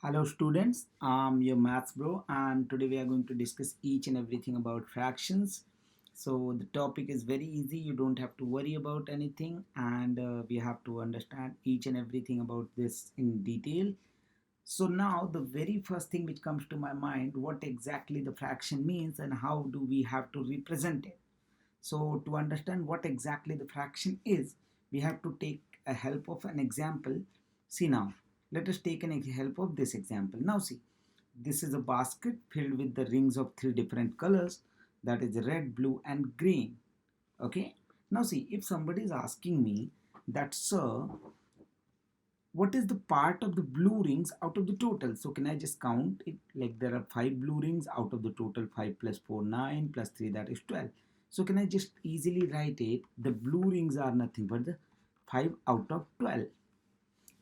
Hello students, I'm your maths bro and today we are going to discuss each and everything about fractions. So the topic is very easy, you don't have to worry about anything and we have to understand each and everything about this in detail. So now the very first thing which comes to my mind, what exactly the fraction means and how do we have to represent it. So to understand what exactly the fraction is, we have to take a help of an example. See now, let us take an help of this example. Now see, this is a basket filled with the rings of three different colors, that is red, blue and green. Okay. Now see, if somebody is asking me that, sir, what is the part of the blue rings out of the total? So can I just count it, like there are 5 blue rings out of the total 5 plus 4 9 plus 3, that is 12. So can I just easily write it, the blue rings are nothing but the 5 out of 12.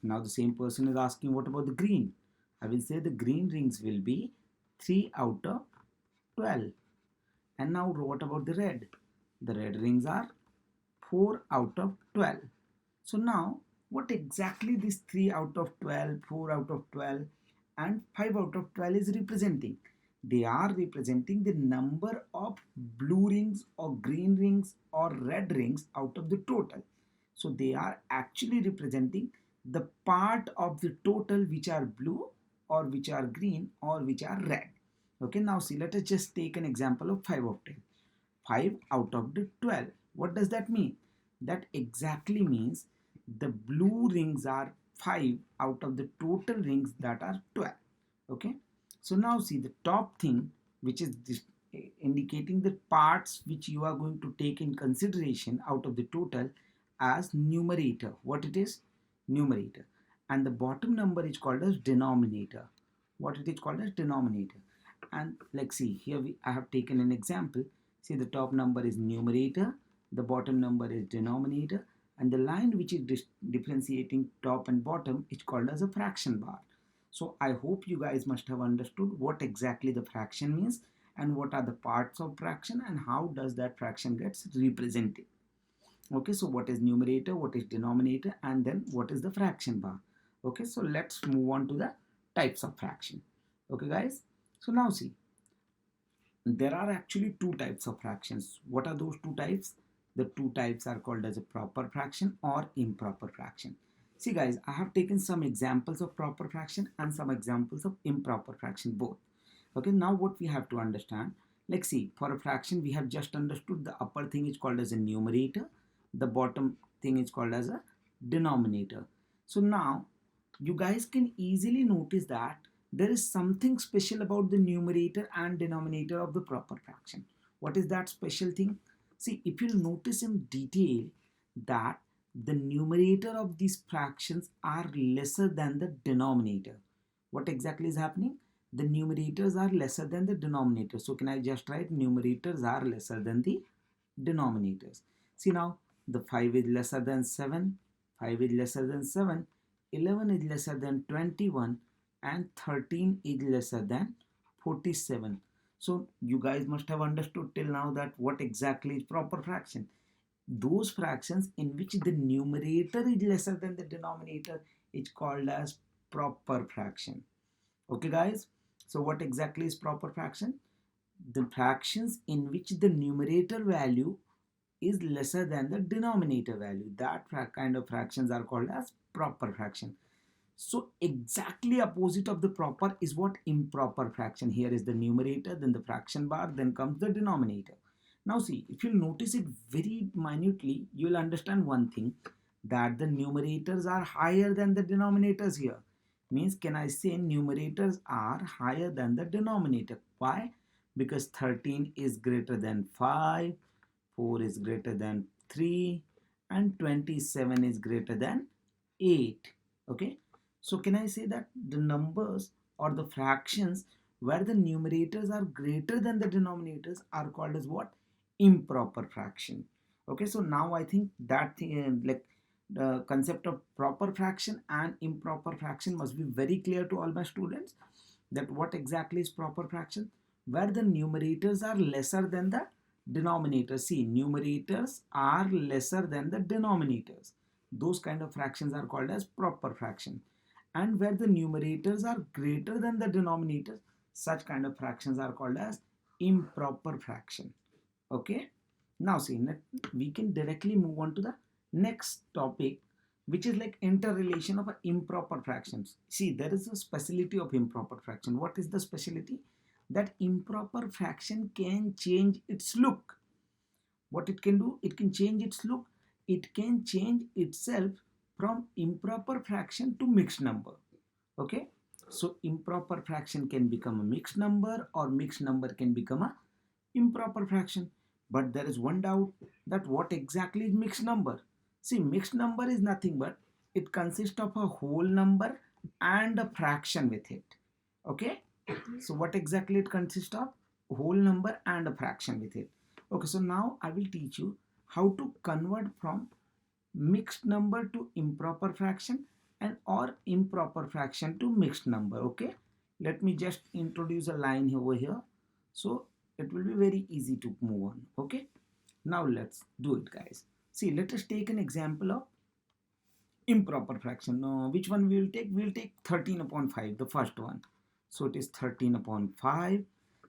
Now the same person is asking what about the green? I will say the green rings will be 3 out of 12. And now what about the red? The red rings are 4 out of 12. So now what exactly this 3 out of 12, 4 out of 12 and 5 out of 12 is representing? They are representing the number of blue rings or green rings or red rings out of the total. So they are actually representing the part of the total which are blue or which are green or which are red. Okay, now see, let us just take an example of 5 of 10. 5 out of the 12. What does that mean? That exactly means the blue rings are 5 out of the total rings that are 12. Okay. So now see the top thing, which is this, indicating the parts which you are going to take in consideration out of the total as numerator. What it is? Numerator. And the bottom number is called as denominator. What it is called as denominator. And like see here I have taken an example. See, the top number is numerator, the bottom number is denominator, and the line which is differentiating top and bottom is called as a fraction bar. So I hope you guys must have understood what exactly the fraction means and what are the parts of fraction and how does that fraction gets represented. Okay, so what is numerator, what is denominator, and then what is the fraction bar. Okay, so let's move on to the types of fraction. Okay guys, so now see, there are actually two types of fractions. What are those two types? The two types are called as a proper fraction or improper fraction. See guys, I have taken some examples of proper fraction and some examples of improper fraction both. Okay, now what we have to understand, like see, for a fraction we have just understood the upper thing is called as a numerator, the bottom thing is called as a denominator. So now you guys can easily notice that there is something special about the numerator and denominator of the proper fraction. What is that special thing? See, if you notice in detail that the numerator of these fractions are lesser than the denominator. What exactly is happening? The numerators are lesser than the denominator. So can I just write numerators are lesser than the denominators? See now, the 5 is lesser than 7, 5 is lesser than 7, 11 is lesser than 21 and 13 is lesser than 47. So you guys must have understood till now that what exactly is proper fraction. Those fractions in which the numerator is lesser than the denominator is called as proper fraction. Okay guys, so what exactly is proper fraction? The fractions in which the numerator value is lesser than the denominator value. That kind of fractions are called as proper fraction. So exactly opposite of the proper is what improper fraction. Here is the numerator, then the fraction bar, then comes the denominator. Now see, if you notice it very minutely, you will understand one thing, that the numerators are higher than the denominators here. Means can I say numerators are higher than the denominator? Why? Because 13 is greater than 5, 4 is greater than 3 and 27 is greater than 8. Okay, so can I say that the numbers or the fractions where the numerators are greater than the denominators are called as what? Improper fraction. Okay, so now I think that thing, like the concept of proper fraction and improper fraction must be very clear to all my students, that what exactly is proper fraction, where the numerators are lesser than the denominators. See, numerators are lesser than the denominators. Those kind of fractions are called as proper fraction. and where the numerators are greater than the denominators, such kind of fractions are called as improper fraction. Okay, now see, we can directly move on to the next topic, which is like interrelation of improper fractions. See, there is a speciality of improper fraction. What is the speciality? That improper fraction can change its look. What it can do, it can change its look, it can change itself from improper fraction to mixed number. Okay, so improper fraction can become a mixed number, or mixed number can become a improper fraction. But there is one doubt, that what exactly is mixed number. See, mixed number is nothing but it consists of a whole number and a fraction with it. Okay, so what exactly it consists of? Whole number and a fraction with it. Okay, so now I will teach you how to convert from mixed number to improper fraction, and or improper fraction to mixed number. Okay, let me just introduce a line over here, so it will be very easy to move on. Okay, now let's do it, guys. See, let us take an example of improper fraction. Which one we will take? We will take 13 upon 5, the first one. So it is 13 upon 5.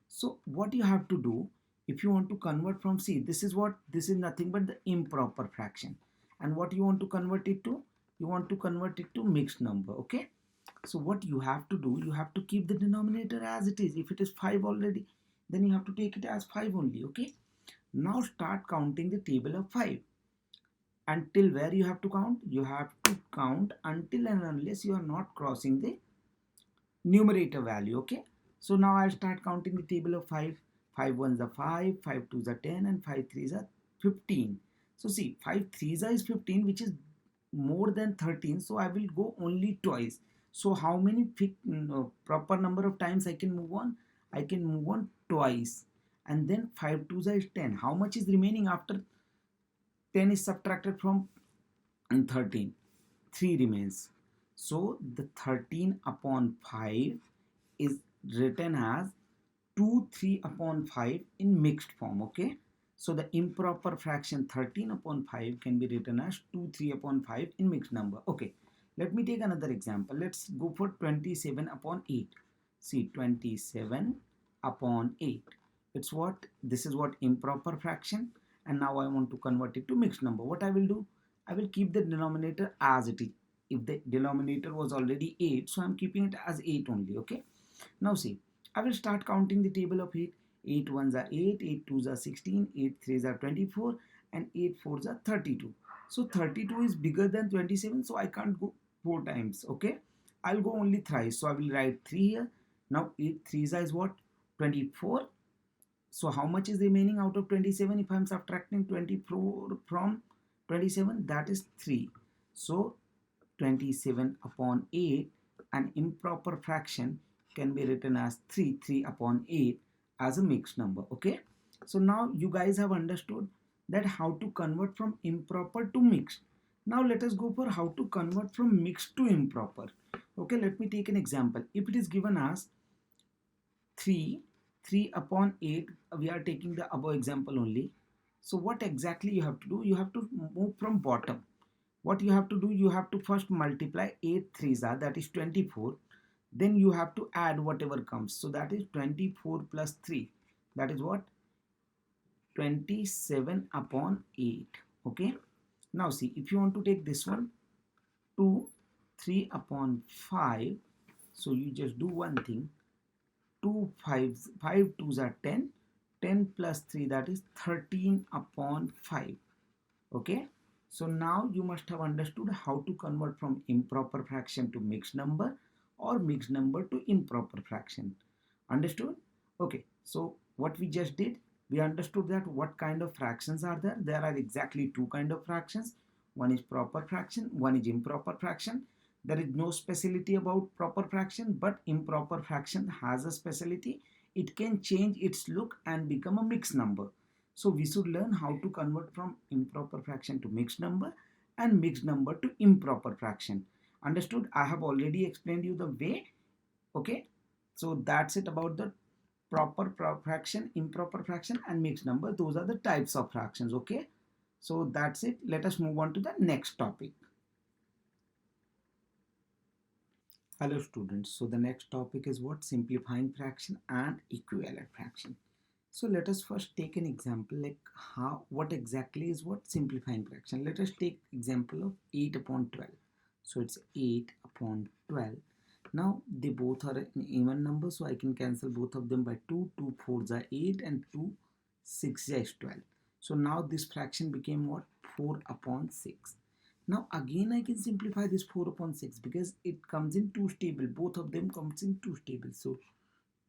So what you have to do, if you want to convert from, see, this is what, this is nothing but the improper fraction, and what you want to convert it to, you want to convert it to mixed number. Okay, so what you have to do, you have to keep the denominator as it is. If it is 5 already, then you have to take it as 5 only. Okay, now start counting the table of 5. Until where you have to count? You have to count until and unless you are not crossing the numerator value. Okay, so now I'll start counting the table of 5. 5 ones are 5, 5 twos are 10, and 5 threes are 15. So see, 5 threes is 15, which is more than 13, so I will go only twice. So how many proper number of times I can move on? I can move on twice. And then 5 twos is 10. How much is remaining after 10 is subtracted from 13? 3 remains. So the 13 upon 5 is written as 2 3 upon 5 in mixed form. Okay, so the improper fraction 13 upon 5 can be written as 2 3 upon 5 in mixed number. Okay, let me take another example. Let's go for 27 upon 8. See, 27 upon 8, it's what, this is what, improper fraction, and now I want to convert it to mixed number. What I will do, I will keep the denominator as it is. If the denominator was already 8, so I'm keeping it as 8 only. Okay, now see, I will start counting the table of 8. 8 ones are 8, 8 twos are 16, 8 threes are 24, and 8 fours are 32. So 32 is bigger than 27, so I can't go 4 times. Okay, I'll go only thrice, so I will write 3 here. Now 8 threes is what? 24. So how much is remaining out of 27 if I'm subtracting 24 from 27? That is 3. So 27 upon 8, an improper fraction, can be written as 3 upon 8 as a mixed number. Okay, so now you guys have understood that how to convert from improper to mixed. Now let us go for how to convert from mixed to improper. Okay, let me take an example. If it is given as 3 upon 8, we are taking the above example only. So what exactly you have to do? You have to move from bottom. What you have to do, you have to first multiply 8 threes are, that is 24. Then you have to add whatever comes, so that is 24 plus 3, that is what? 27 upon 8. Okay, now see, if you want to take this one, 2 3 upon 5, so you just do one thing. 2 5s, 5 twos are 10, 10 plus 3, that is 13 upon 5. Okay, so now you must have understood how to convert from improper fraction to mixed number, or mixed number to improper fraction. Understood? Okay, so what we just did, we understood that what kind of fractions are there. There are exactly two kind of fractions. One is proper fraction, one is improper fraction. There is no specialty about proper fraction, but improper fraction has a specialty. It can change its look and become a mixed number. So we should learn how to convert from improper fraction to mixed number, and mixed number to improper fraction. Understood? I have already explained you the way. Okay, so that's it about the proper fraction, improper fraction, and mixed number. Those are the types of fractions. Okay, so that's it. Let us move on to the next topic. Hello students, so the next topic is what? Simplifying fraction and equivalent fraction. So let us first take an example like what exactly is what simplifying fraction. Let us take example of 8 upon 12. So it's 8 upon 12. Now they both are an even number, so I can cancel both of them by 2. 2 4s are 8 and 2 6 is 12. So now this fraction became what? 4 upon 6. Now again I can simplify this 4 upon 6 because it comes in two stable. Both of them comes in two stable. So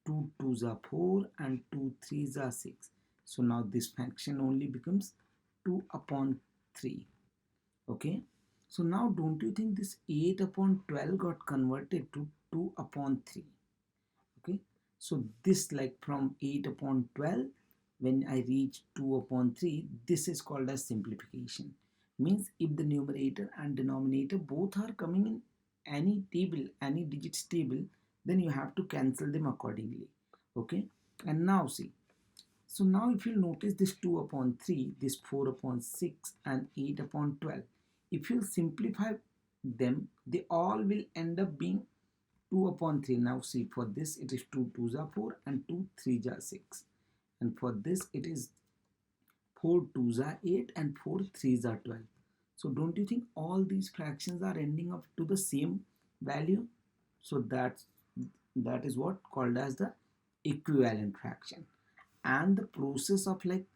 2 2s are 4 and 2 3s are 6. So now this fraction only becomes 2 upon 3. Okay. So now don't you think this 8 upon 12 got converted to 2 upon 3? Okay, so this like from 8 upon 12, when I reach 2 upon 3, this is called as simplification. Means if the numerator and denominator both are coming in any table, any digits table, then you have to cancel them accordingly. Okay, and now see, so now if you notice this 2 upon 3, this 4 upon 6 and 8 upon 12, if you simplify them, they all will end up being 2 upon 3. Now see, for this it is 2 2s are 4 and 2 3s are 6. And for this it is 4 2s are 8 and 4 3s are 12. So don't you think all these fractions are ending up to the same value? So that is what called as the equivalent fraction. And the process of like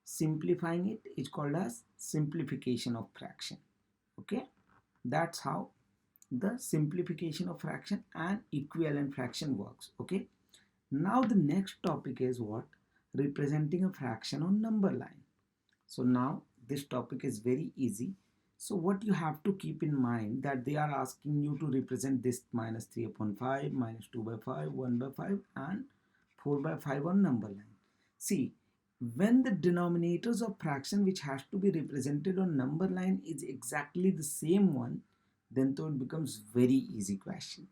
simplifying it is called as simplification of fraction. Okay, that's how the simplification of fraction and equivalent fraction works. Okay, now the next topic is what? Representing a fraction on number line. So now this topic is very easy. So what you have to keep in mind that they are asking you to represent this minus 3 upon 5, minus 2 by 5, 1 by 5 and 4 by 5 on number line. See, when the denominators of fraction which has to be represented on number line is exactly the same one, then though it becomes very easy question.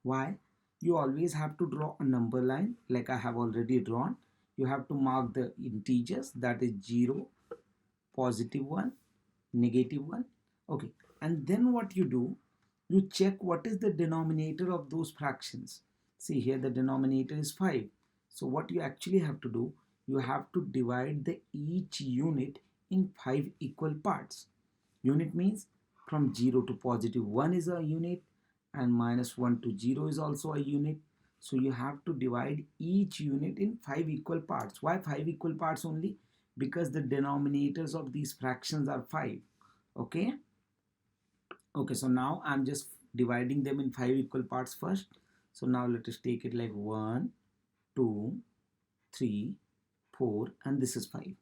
Why? You always have to draw a number line like I have already drawn. You have to mark the integers, that is 0, positive 1, negative 1. Okay, and then what you do, you check what is the denominator of those fractions. See here the denominator is 5. So what you actually have to do, you have to divide the each unit in 5 equal parts. Unit means from 0 to positive 1 is a unit and minus 1 to 0 is also a unit. So you have to divide each unit in 5 equal parts. Why 5 equal parts only? Because the denominators of these fractions are 5. Okay. Okay, so now I'm just dividing them in 5 equal parts first. So now let us take it like 1, 2, 3, 4 and this is 5.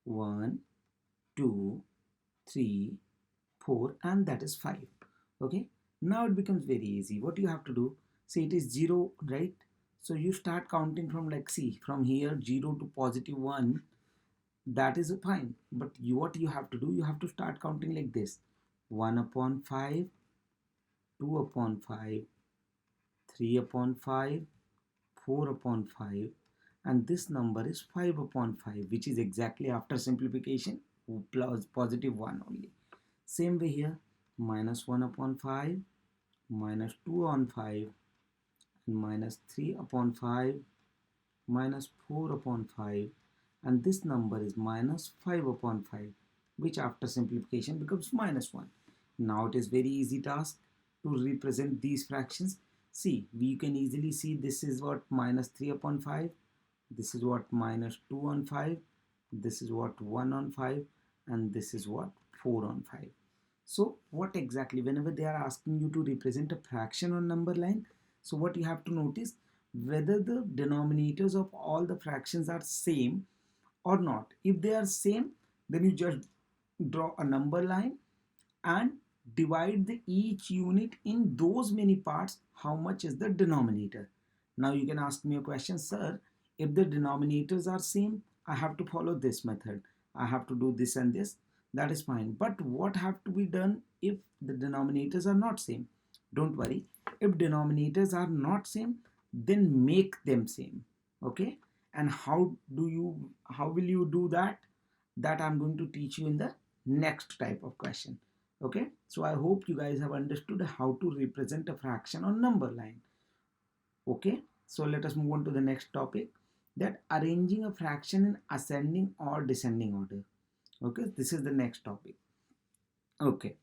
1, 2, 3, 4 and that is 5. Okay, now it becomes very easy. What you have to do, say it is 0, right? So you start counting from like, see, from here 0 to positive 1, that is fine. But what you have to do, you have to start counting like this: 1 upon 5, 2 upon 5, 3 upon 5, 4 upon 5, and this number is 5 upon 5, which is exactly after simplification plus positive 1 only. Same way here, minus 1 upon 5, minus 2 on 5, and minus 3 upon 5, minus 4 upon 5, and this number is minus 5 upon 5, which after simplification becomes minus 1. Now it is very easy task to represent these fractions. See, we can easily see this is what minus 3 upon 5, this is what minus 2 on 5, this is what 1 on 5, and this is what 4 on 5. So what exactly, whenever they are asking you to represent a fraction on number line, so what you have to notice, whether the denominators of all the fractions are same or not. If they are same, then you just draw a number line and divide the each unit in those many parts. How much is the denominator? Now you can ask me a question, sir, if the denominators are same, I have to follow this method, I have to do this and this. That is fine, but what have to be done if the denominators are not same? Don't worry, if denominators are not same, then make them same. Okay, and how will you do that? That I'm going to teach you in the next type of question. Okay, so I hope you guys have understood how to represent a fraction on number line. Okay, so let us move on to the next topic, that arranging a fraction in ascending or descending order. Okay, this is the next topic. Okay,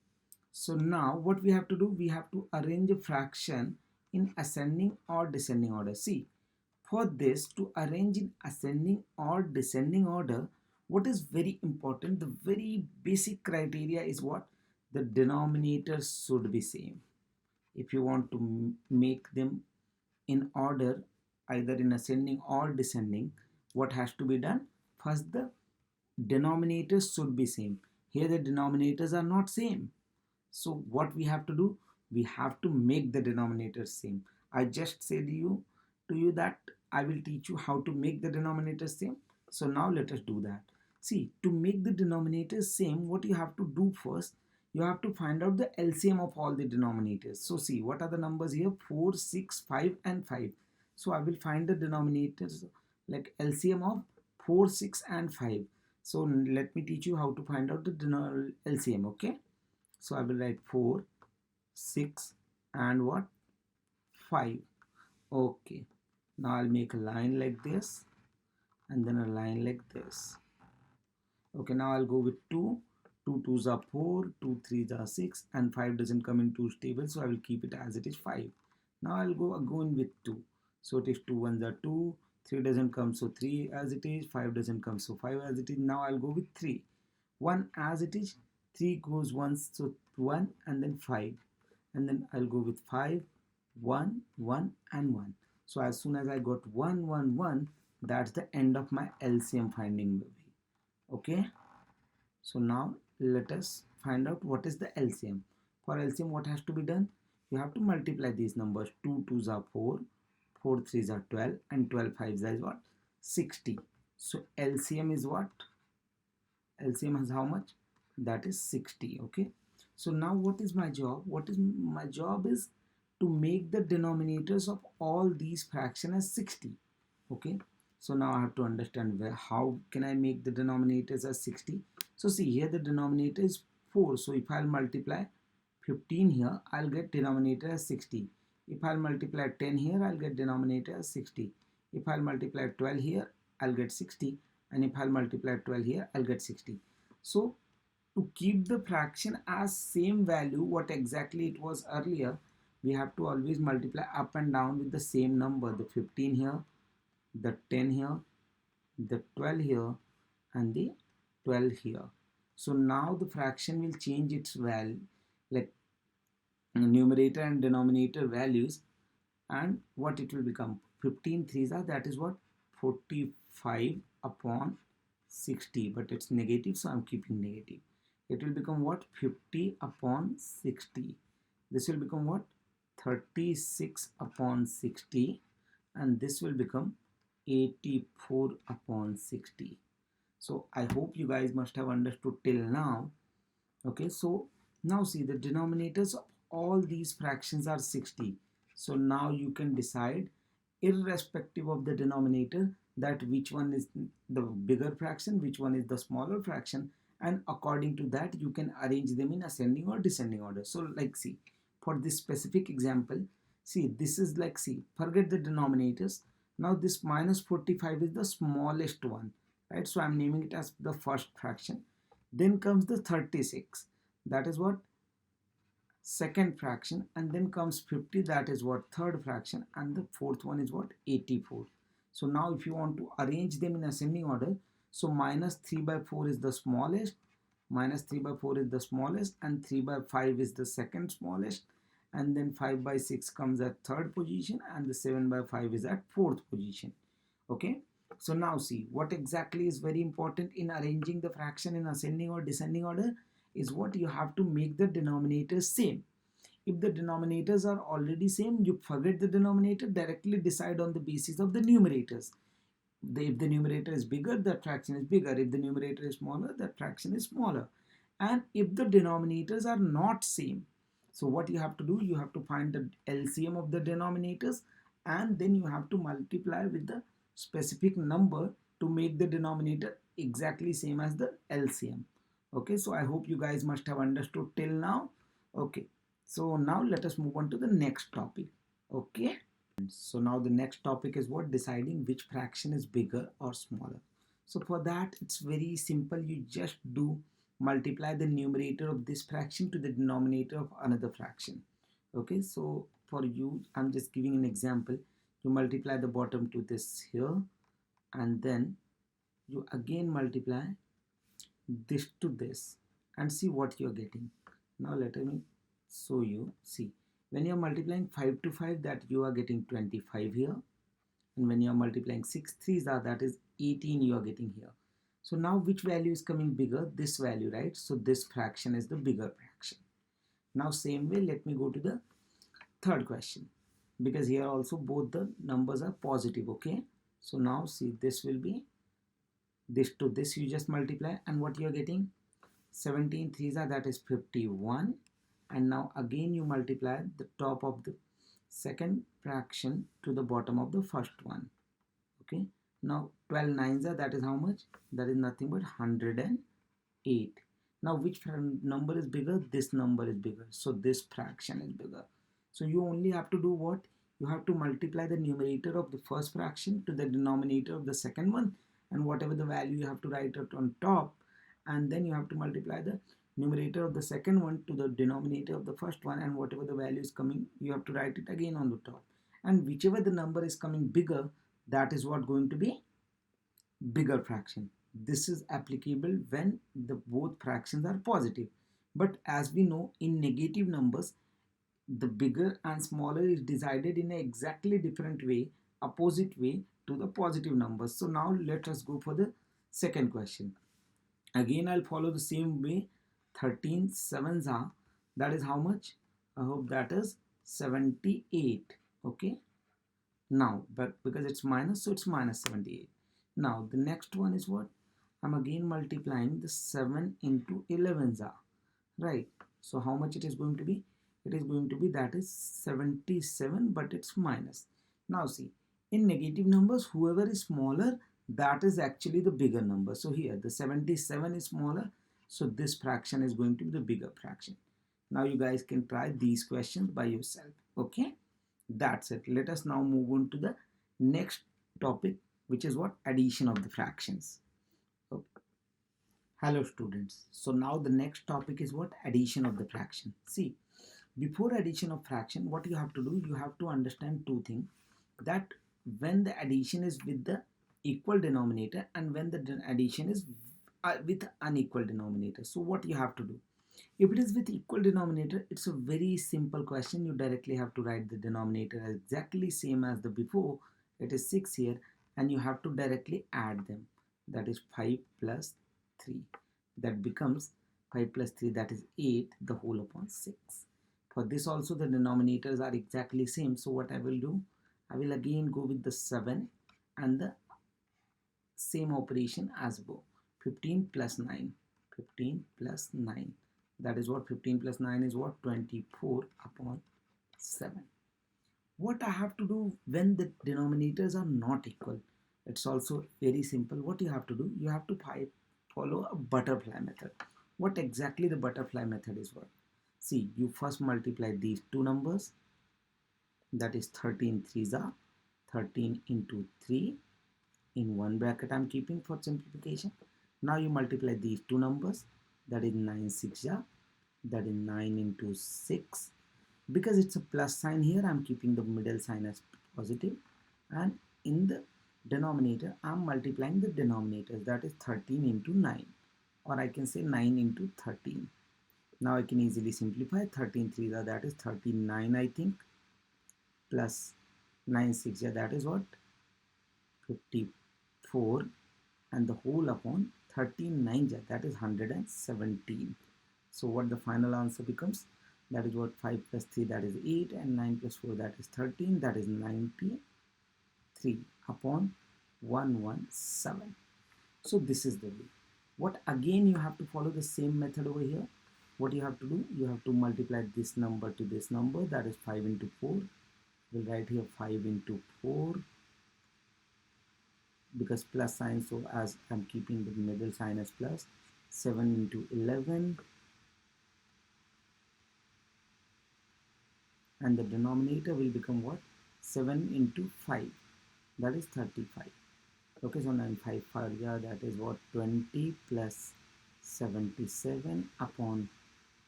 so now what we have to do, we have to arrange a fraction in ascending or descending order. See, for this to arrange in ascending or descending order, what is very important, the very basic criteria is what? The denominators should be same. If you want to make them in order, either in ascending or descending, what has to be done? First, the denominators should be same. Here the denominators are not same. So what we have to do? We have to make the denominators same. I just said to you that I will teach you how to make the denominators same. So now let us do that. See, to make the denominators same, what you have to do first, you have to find out the LCM of all the denominators. So see, what are the numbers here? 4, 6, 5 and 5. So I will find the denominators like LCM of 4, 6 and 5. So let me teach you how to find out the LCM, okay? So I will write 4, 6 and what? 5. Okay. Now I'll make a line like this and then a line like this. Okay, now I'll go with 2. 2 2s are 4, 2 3s are 6 and 5 doesn't come in 2's table, so I will keep it as it is 5. Now I'll go again with 2. So it is 2 1s are 2, 3 doesn't come, so 3 as it is, 5 doesn't come, so 5 as it is. Now I'll go with 3. 1 as it is, 3 goes once, so 1 and then 5. And then I'll go with 5, 1, 1 and 1. So as soon as I got 1, 1, 1, that's the end of my LCM finding, baby. Okay, so now let us find out what is the LCM. For LCM, what has to be done? You have to multiply these numbers. 2 2s are 4, 4 3s are 12 and 12 5s is what? 60. So LCM is what? LCM has how much? That is 60. Okay, so now what is my job? What is my job is to make the denominators of all these fractions as 60. Okay, so now I have to understand how can I make the denominators as 60. So see, here the denominator is 4, so if I'll multiply 15 here, I'll get denominator as 60. If I'll multiply 10 here, I'll get denominator as 60. If I'll multiply 12 here, I'll get 60, and if I'll multiply 12 here, I'll get 60. So to keep the fraction as same value what exactly it was earlier, we have to always multiply up and down with the same number, the 15 here, the 10 here, the 12 here and the 12 here. So now the fraction will change its value, like numerator and denominator values, and what it will become? 15 threes are, that is what? 45 upon 60, but it's negative, so I'm keeping negative. It will become what? 50 upon 60. This will become what? 36 upon 60, and this will become 84 upon 60. So I hope you guys must have understood till now. Okay, so now see, the denominators of all these fractions are 60. So now you can decide, irrespective of the denominator, that which one is the bigger fraction, which one is the smaller fraction, and according to that you can arrange them in ascending or descending order. So like see, for this specific example, see, this is like, see, forget the denominators. Now this minus 45 is the smallest one, right? So I'm naming it as the first fraction. Then comes the 36, that is what? Second fraction. And then comes 50, that is what? Third fraction. And the fourth one is what? 84. So now if you want to arrange them in ascending order, so minus 3 by 4 is the smallest, minus 3 by 4 is the smallest, and 3 by 5 is the second smallest, and then 5 by 6 comes at third position, and the 7 by 5 is at fourth position. Okay, so now see, what exactly is very important in arranging the fraction in ascending or descending order is what? You have to make the denominators same. If the denominators are already same, you forget the denominator, directly decide on the basis of the numerators. If the numerator is bigger, the fraction is bigger. If the numerator is smaller, the fraction is smaller. And if the denominators are not same, so what you have to do, you have to find the LCM of the denominators, and then you have to multiply with the specific number to make the denominator exactly same as the LCM. Okay, so I hope you guys must have understood till now. Okay, so now let us move on to the next topic. Okay, so now the next topic is what? Deciding which fraction is bigger or smaller. So for that, it's very simple. You just do multiply the numerator of this fraction to the denominator of another fraction. Okay, so for you, I'm just giving an example. You multiply the bottom to this here, and then you again multiply this to this and see what you're getting. Now let me show you. See, when you're multiplying 5 to 5, that you are getting 25 here, and when you're multiplying 6 threes are, that is 18 you are getting here. So now which value is coming bigger? This value, right? So this fraction is the bigger fraction. Now same way, let me go to the third question, because here also both the numbers are positive. Okay, so now see, this will be this to this, you just multiply, and what you're getting, 17 threes are, that is 51. And now again you multiply the top of the second fraction to the bottom of the first one. Okay, now 12 nines are, that is how much? That is nothing but 108. Now which number is bigger? This number is bigger, so this fraction is bigger. So you only have to do what? You have to multiply the numerator of the first fraction to the denominator of the second one, and whatever the value you have to write it on top, and then you have to multiply the numerator of the second one to the denominator of the first one, and whatever the value is coming, you have to write it again on the top, and whichever the number is coming bigger, that is what going to be bigger fraction. This is applicable when the both fractions are positive, but as we know, in negative numbers, the bigger and smaller is decided in an exactly different way, opposite way to the positive numbers. So now let us go for the second question. Again I'll follow the same way. 13 sevens are, that is how much? I hope that is 78. Okay, now but because it's minus, so it's minus 78. Now the next one is what? I'm again multiplying the 7 into 11s are, right? So how much it is going to be? It is going to be, that is 77, but it's minus. Now see, in negative numbers, whoever is smaller, that is actually the bigger number. So here the 77 is smaller, so this fraction is going to be the bigger fraction. Now you guys can try these questions by yourself. Okay, that's it. Let us now move on to the next topic, which is what? Addition of the fractions. Okay. Hello students. So now the next topic is what? Addition of the fraction. See, before addition of fraction, what you have to do, you have to understand two things, that when the addition is with the equal denominator and when the addition is with unequal denominator. So what you have to do, if it is with equal denominator, it's a very simple question. You directly have to write the denominator as exactly same as the before. It is 6 here, and you have to directly add them. That is 5 plus 3. That becomes 5 plus 3, that is 8, the whole upon 6. For this also the denominators are exactly same. So what I will do, I will again go with the 7 and the same operation as before. 15 plus 9. 15 plus 9. That is what? 15 plus 9 is what? 24 upon 7. What I have to do when the denominators are not equal? It's also very simple. What you have to do? You have to follow a butterfly method. What exactly the butterfly method is what? See, you first multiply these two numbers. That is 13 threes are 13 into 3. In one bracket I'm keeping for simplification. Now you multiply these two numbers. That is 9 6 are, that is 9 into 6. Because it's a plus sign here, I'm keeping the middle sign as positive, and in the denominator I'm multiplying the denominators, that is 13 into 9, or I can say 9 into 13. Now I can easily simplify. 13 threes are, that is 39 I think, plus 9 6 are, that is what? 54, and the whole upon 13 9 that is 117. So what the final answer becomes? That is what? 5 plus 3, that is 8, and 9 plus 4, that is 13, that is 93 upon 117. So this is the way. What again you have to follow the same method over here. What you have to do, you have to multiply this number to this number, that is 5 into 4. We'll write here 5 into 4, because plus sign, so as I'm keeping the middle sign as plus. 7 into 11, and the denominator will become what? 7 into 5, that is 35. Okay, so 9 5 5, yeah, that is what? 20 plus 77 upon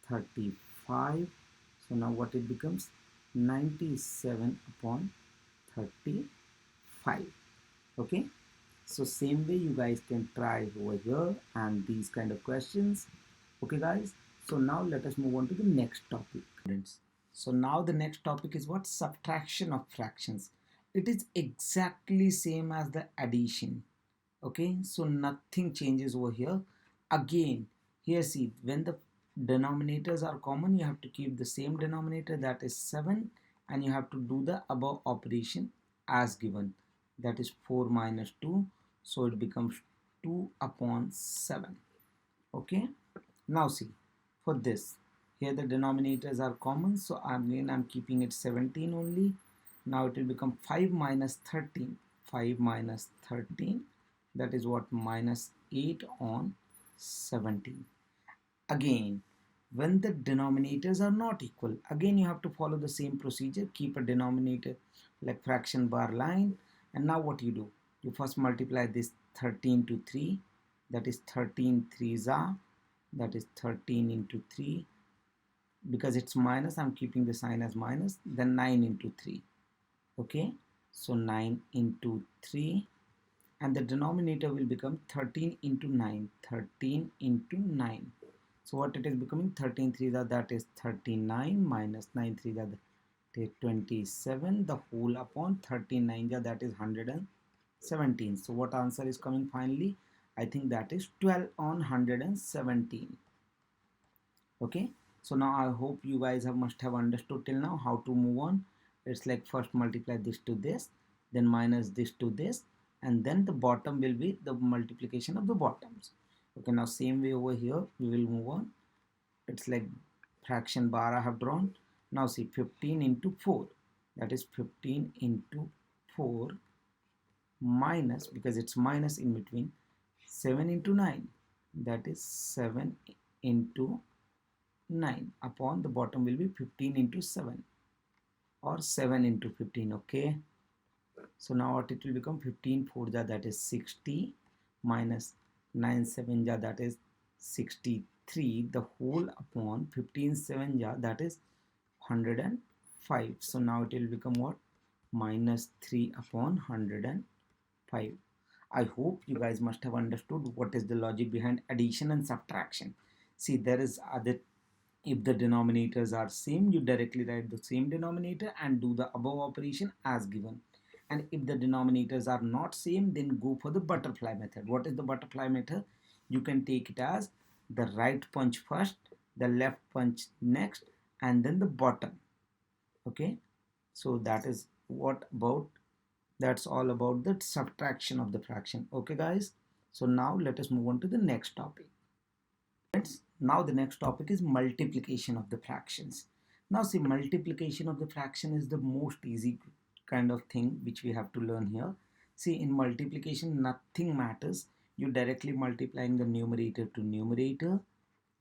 35. So now what it becomes? 97 upon 35. Okay, so same way you guys can try over here and these kind of questions. Okay guys, so now let us move on to the next topic. So now the next topic is what? Subtraction of fractions. It is exactly same as the addition. Okay, so nothing changes over here. Again, here see, when the denominators are common, you have to keep the same denominator, that is 7, and you have to do the above operation as given, that is 4 minus 2, so it becomes 2 upon 7. Okay, now see, for this, here the denominators are common, so I'm keeping it 17 only. Now it will become 5 minus 13. 5 minus 13, that is what? Minus 8 on 17. Again, when the denominators are not equal, again you have to follow the same procedure. Keep a denominator like fraction bar line, and now what you do? You first multiply this 13 to 3, that is 13 3s are, that is 13 into 3. Because it's minus, I'm keeping the sign as minus. Then 9 into 3. Okay, so 9 into 3, and the denominator will become 13 into 9. 13 into 9. So what it is becoming? 13 3s are, that is 39, minus 9 3s are, that is 27. The whole upon 39 are, that is 117. So what answer is coming finally? I think that is 12 on 117. Okay, so now I hope you guys must have understood till now how to move on. It's like first multiply this to this, then minus this to this, and then the bottom will be the multiplication of the bottoms. Okay, now same way over here we will move on. It's like fraction bar I have drawn. Now see, 15 into 4, that is 15 into 4, minus, because it's minus in between, 7 into 9, that is 7 into 9, upon the bottom will be 15 into 7, or 7 into 15. Okay, so now what it will become? 15 4 ja, that is 60, minus 9 7 ja, that is 63. The whole upon 15 7 ja, that is 105. So now it will become what? Minus 3 upon 105. I hope you guys must have understood what is the logic behind addition and subtraction. See, there is other. If the denominators are same, you directly write the same denominator and do the above operation as given. And if the denominators are not same, then go for the butterfly method. What is the butterfly method? You can take it as the right punch first, the left punch next, and then the bottom. Okay, so that is what about, that's all about the subtraction of the fraction. Okay guys, so now let us move on to the next topic. Now the next topic is multiplication of the fractions. Now see, multiplication of the fraction is the most easy kind of thing which we have to learn here. See, in multiplication nothing matters. You directly multiplying the numerator to numerator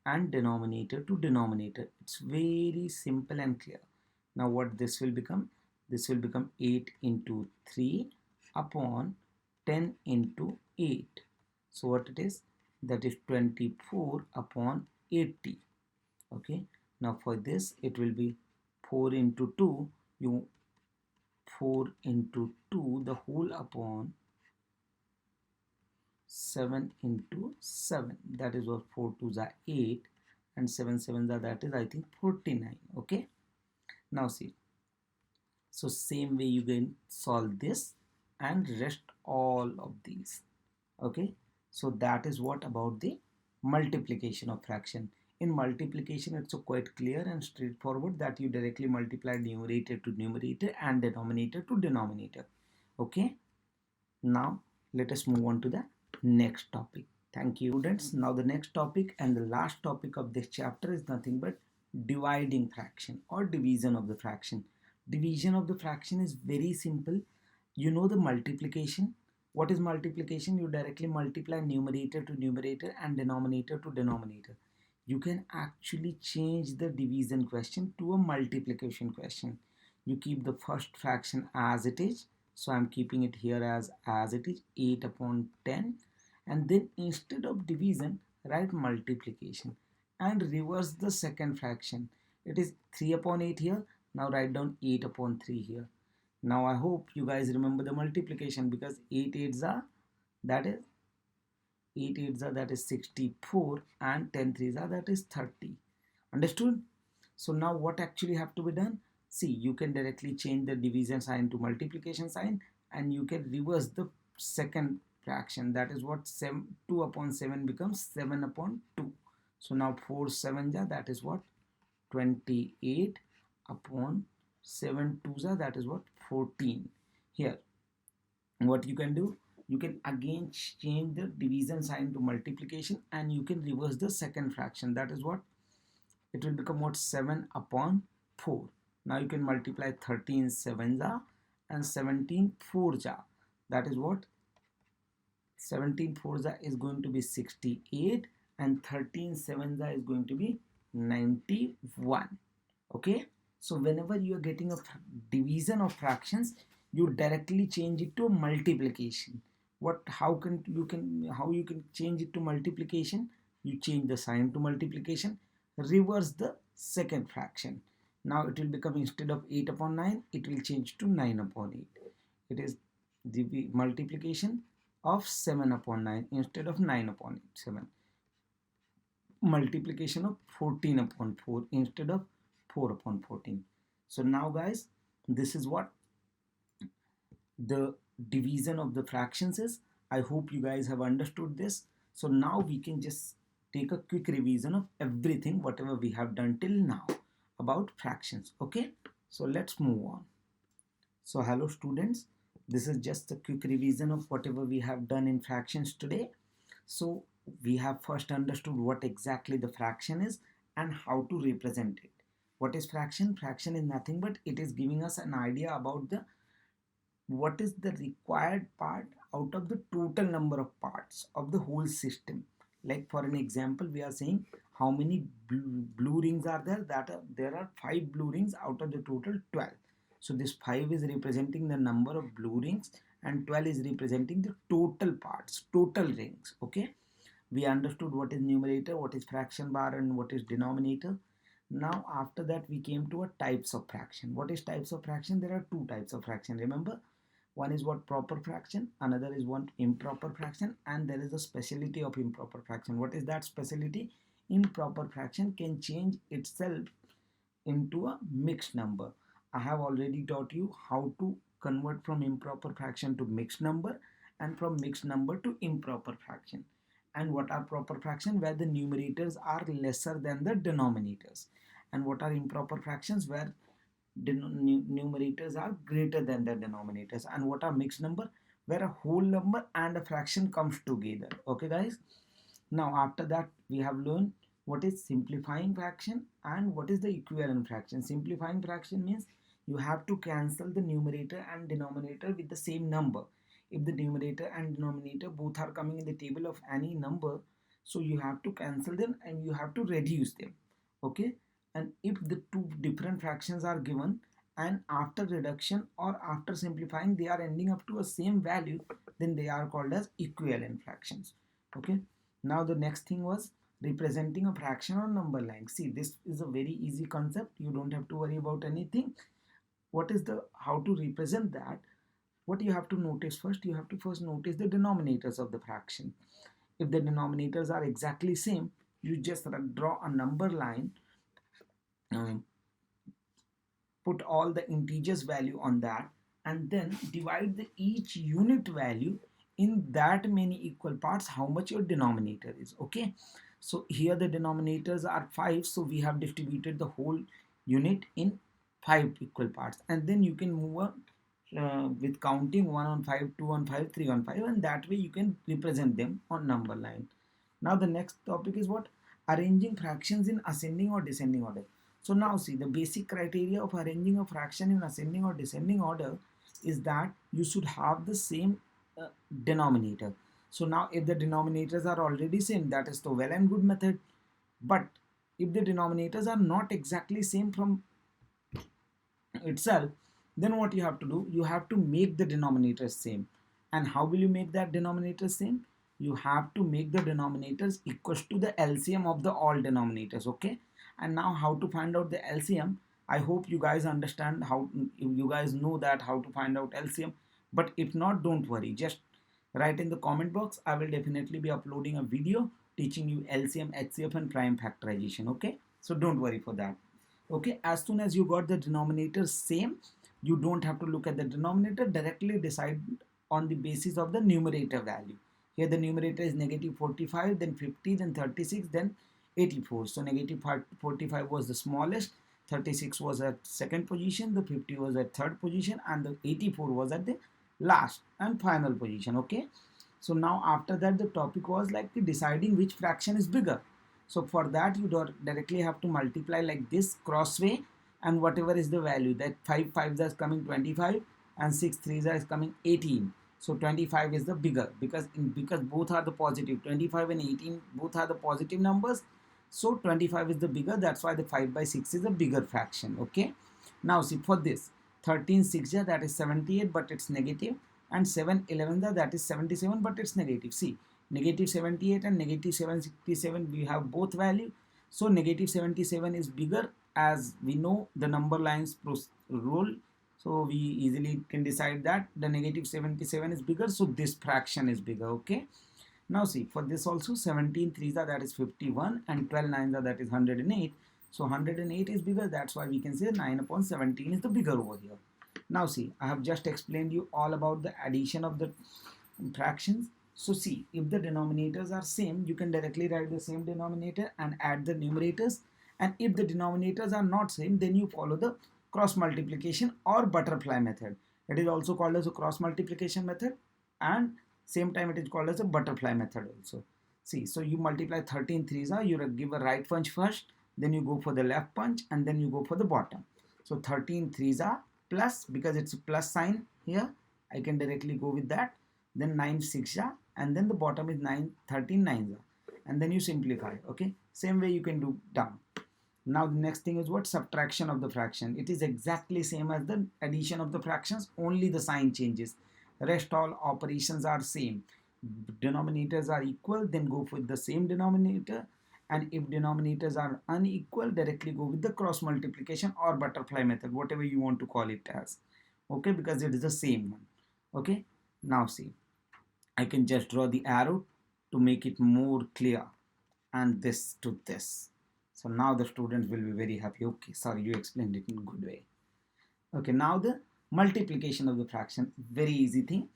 and denominator to denominator. It's very simple and clear. Now what this will become? This will become 8 into 3 upon 10 into 8. So what it is? That is 24 upon 80. Okay, now for this it will be 4 into 2, you 4 into 2, the whole upon 7 into 7, that is what? 4 2s are 8, and 7 7s are, that is I think 49. Okay, now see, so same way you can solve this and rest all of these. Okay, so that is what about the multiplication of fraction. In multiplication it's so quite clear and straightforward that you directly multiply numerator to numerator and denominator to denominator. Okay, now let us move on to the next topic. Thank you students. Now the next topic and the last topic of this chapter is nothing but dividing fraction or division of the fraction. Division of the fraction is very simple. You know the multiplication, What is multiplication? You directly multiply numerator to numerator and denominator to denominator. You can actually change the division question to a multiplication question. You keep the first fraction as it is, so I'm keeping it here as it is, 8 upon 10, and then instead of division write multiplication and reverse the second fraction. It is 3 upon 8 here, now write down 8 upon 3 here. Now I hope you guys remember the multiplication, because 8 8s are, that is 8 8s are, that is 64, and 10 3s are, that is 30. Understood? So now what actually have to be done? See, you can directly change the division sign to multiplication sign, and you can reverse the second fraction. That is what 2 upon 7 becomes 7 upon 2. So now 4 7s are, that is what 28 upon 7 2s are, that is what 14. Here what you can do, you can again change the division sign to multiplication, and you can reverse the second fraction. That is what it will become, what, 7 upon 4. Now you can multiply 13 7s are and 17 4s are. That is what 17 4s are is going to be 68, and 13 7s are is going to be 91. Okay, so whenever you are getting a division of fractions, you directly change it to multiplication. How you can change it to multiplication? You change the sign to multiplication, reverse the second fraction. Now it will become, instead of 8 upon 9, it will change to 9 upon 8. It is the multiplication of 7 upon 9 instead of 9 upon 8. 7 multiplication of 14 upon 4 instead of 4 upon 14. So now guys, this is what the division of the fractions is. I hope you guys have understood this. So now we can just take a quick revision of everything whatever we have done till now about fractions. Okay, so let's move on. So hello students, this is just a quick revision of whatever we have done in fractions today. So we have first understood what exactly the fraction is and how to represent it. What is fraction? Fraction is nothing but it is giving us an idea about the what is the required part out of the total number of parts of the whole system. Like for an example, we are saying how many blue rings are there. There are 5 blue rings out of the total 12. So this 5 is representing the number of blue rings and 12 is representing the total parts, total rings. Okay, we understood what is numerator, what is fraction bar, and what is denominator. Now after that we came to a types of fraction. What is types of fraction? There are 2 types of fraction, remember. One is what, proper fraction, another is what, improper fraction, and there is a speciality of improper fraction. What is that speciality? Improper fraction can change itself into a mixed number. I have already taught you how to convert from improper fraction to mixed number, and from mixed number to improper fraction. And what are proper fraction? Where the numerators are lesser than the denominators. And what are improper fractions? Where numerators are greater than the denominators. And what are mixed number? Where a whole number and a fraction comes together. Okay guys, now after that we have learned what is simplifying fraction and what is the equivalent fraction. Simplifying fraction means you have to cancel the numerator and denominator with the same number. If the numerator and denominator both are coming in the table of any number, so you have to cancel them and you have to reduce them. Okay, and if the two different fractions are given and after reduction or after simplifying they are ending up to a same value, then they are called as equivalent fractions. Okay, now the next thing was representing a fraction on number line. See, this is a very easy concept, you don't have to worry about anything. What is the how to represent that? What you have to notice first, you have to first notice the denominators of the fraction. If the denominators are exactly same, you just draw a number line, put all the integers value on that, and then divide the each unit value in that many equal parts how much your denominator is. Okay, so here the denominators are 5, so we have distributed the whole unit in 5 equal parts, and then you can move on with counting 1 on 5, 2 on 5, 3 on 5, and that way you can represent them on number line. Now the next topic is what? Arranging fractions in ascending or descending order. So now see, the basic criteria of arranging a fraction in ascending or descending order is that you should have the same denominator. So now if the denominators are already same, that is the well and good method. But if the denominators are not exactly same from itself, then what you have to do, you have to make the denominators same. And how will you make that denominator same? You have to make the denominators equals to the LCM of the all denominators. Okay, and now how to find out the LCM? I hope you guys understand how, you guys know that how to find out LCM. But if not, don't worry, just write in the comment box. I will definitely be uploading a video teaching you LCM, HCF and prime factorization. Okay, so don't worry for that. Okay, as soon as you got the denominator same, you don't have to look at the denominator, directly decide on the basis of the numerator value. Here the numerator is negative 45, then 50, then 36, then 84. So negative 45 was the smallest, 36 was at second position, the 50 was at third position, and the 84 was at the last and final position. Okay, so now after that the topic was like deciding which fraction is bigger. So for that you directly have to multiply like this crossway, and whatever is the value, that 5 5s is coming 25 and 6 3s is coming 18. So 25 is the bigger, because both are the positive, 25 and 18 both are the positive numbers. So 25 is the bigger, that's why the 5 by 6 is a bigger fraction. Okay, now see for this 13 6 that is 78 but it's negative, and 7 11 that is 77 but it's negative. See, negative 78 and negative 767, we have both value. So negative 77 is bigger, as we know the number lines rule. So we easily can decide that the negative 77 is bigger, so this fraction is bigger. Okay, now see for this also 17 3s are, that is 51, and 12 9s are, that is 108. So 108 is bigger, that's why we can say 9 upon 17 is the bigger over here. Now see, I have just explained you all about the addition of the fractions. So see, if the denominators are same, you can directly write the same denominator and add the numerators. And if the denominators are not same, then you follow the cross multiplication or butterfly method. It is also called as a cross multiplication method, and same time it is called as a butterfly method also. See, so you multiply 13 threes, you give a right punch first, then you go for the left punch, and then you go for the bottom. So 13 threes are plus, because it's a plus sign here, I can directly go with that. Then 9 6 and then the bottom is 9 13 9, and then you simplify. Okay, same way you can do down. Now the next thing is what? Subtraction of the fraction. It is exactly same as the addition of the fractions, only the sign changes. Rest all operations are same. Denominators are equal, then go with the same denominator, and if denominators are unequal, directly go with the cross multiplication or butterfly method, whatever you want to call it as. Okay, because it is the same one. Okay, now see, I can just draw the arrow to make it more clear, and this to this. So now the students will be very happy. Okay, sorry, you explained it in a good way. Okay, now the multiplication of the fraction, very easy thing,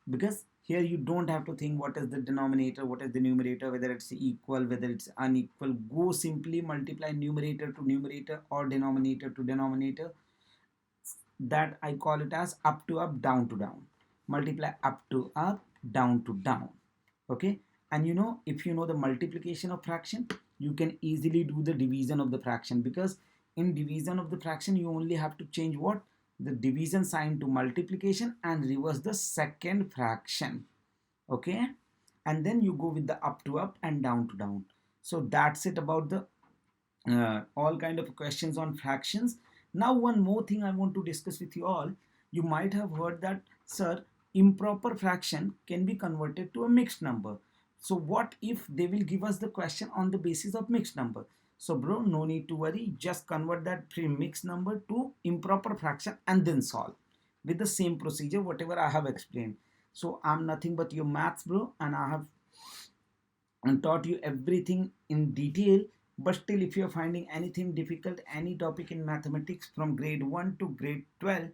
because here you don't have to think what is the denominator, what is the numerator, whether it's equal, whether it's unequal. Go simply multiply numerator to numerator or denominator to denominator. That I call it as up to up, down to down. Multiply up to up, down to down. Okay, and you know, if you know the multiplication of fraction, you can easily do the division of the fraction, because in division of the fraction you only have to change what? The division sign to multiplication and reverse the second fraction. Okay, and then you go with the up to up and down to down. So that's it about the all kind of questions on fractions. Now one more thing I want to discuss with you all. You might have heard that, sir, improper fraction can be converted to a mixed number. So what if they will give us the question on the basis of mixed number? So bro, no need to worry, just convert that pre-mixed number to improper fraction and then solve with the same procedure whatever I have explained. So I'm nothing but your maths bro, and I have taught you everything in detail. But still, if you're finding anything difficult, any topic in mathematics from grade 1 to grade 12,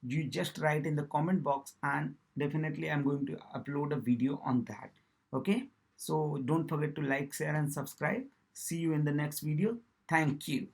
you just write in the comment box, and definitely I'm going to upload a video on that. Okay, so don't forget to like, share and subscribe. See you in the next video. Thank you.